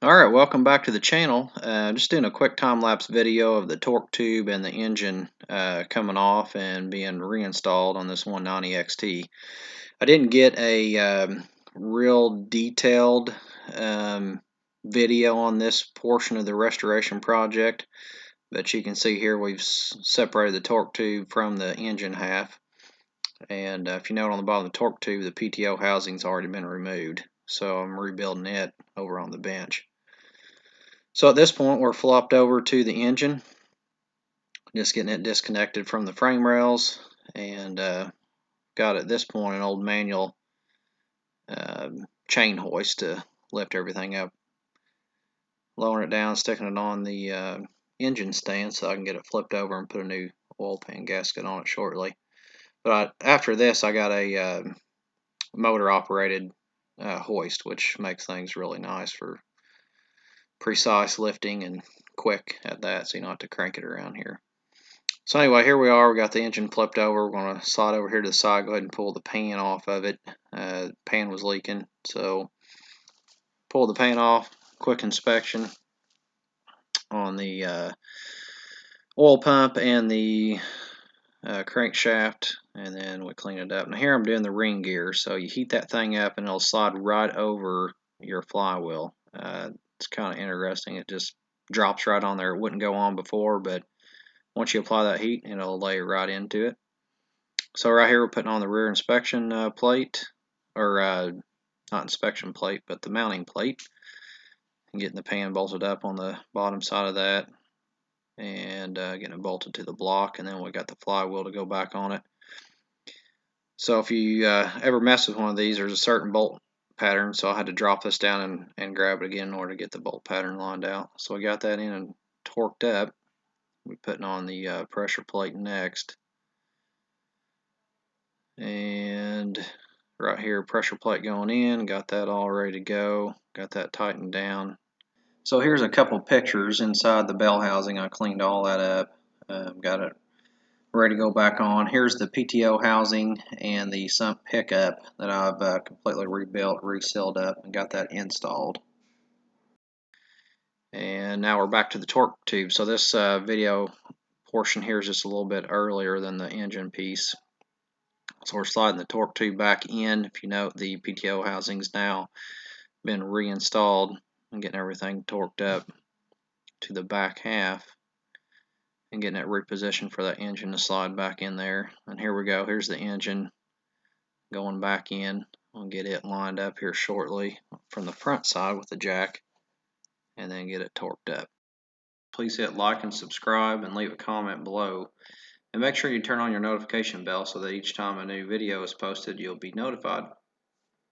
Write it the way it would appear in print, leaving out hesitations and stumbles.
Alright, welcome back to the channel. Just doing a quick time-lapse video of the torque tube and the engine coming off and being reinstalled on this 190XT. I didn't get a real detailed video on this portion of the restoration project, but you can see here we've separated the torque tube from the engine half. And if you note on the bottom of the torque tube, the PTO housing's already been removed, so I'm rebuilding it over on the bench. So at this point we're flopped over to the engine, just getting it disconnected from the frame rails, and got at this point an old manual chain hoist to lift everything up. Lowering it down, sticking it on the engine stand so I can get it flipped over and put a new oil pan gasket on it shortly. But after this I got a motor operated hoist, which makes things really nice for precise lifting and quick at that, so you don't have to crank it around here. So anyway, here we are. We got the engine flipped over. We're going to slide over here to the side, go ahead and pull the pan off of it. The pan was leaking, so pull the pan off. Quick inspection on the oil pump and the crankshaft, and then we clean it up. Now here I'm doing the ring gear, so you heat that thing up and it'll slide right over your flywheel. It's kind of interesting. It just drops right on there. It wouldn't go on before, but once you apply that heat, it'll lay right into it. So right here we're putting on the rear inspection plate, or not inspection plate, but the mounting plate, and getting the pan bolted up on the bottom side of that, and getting it bolted to the block, and then we got the flywheel to go back on it. So if you ever mess with one of these, there's a certain bolt pattern, so I had to drop this down and grab it again in order to get the bolt pattern lined out. So we got that in and torqued up. We're putting on the pressure plate next, and right here pressure plate going in, got that all ready to go, got that tightened down. So here's a couple pictures inside the bell housing. I cleaned all that up, got it ready to go back on. Here's the PTO housing and the sump pickup that I've completely rebuilt, resealed up, and got that installed. And now we're back to the torque tube. So this video portion here is just a little bit earlier than the engine piece. So we're sliding the torque tube back in. If you note, the PTO housing's now been reinstalled and getting everything torqued up to the back half and getting it repositioned for that engine to slide back in there. And here we go. Here's the engine going back in. I'll get it lined up here shortly from the front side with the jack, and then get it torqued up. Please hit like and subscribe and leave a comment below. And make sure you turn on your notification bell so that each time a new video is posted, you'll be notified.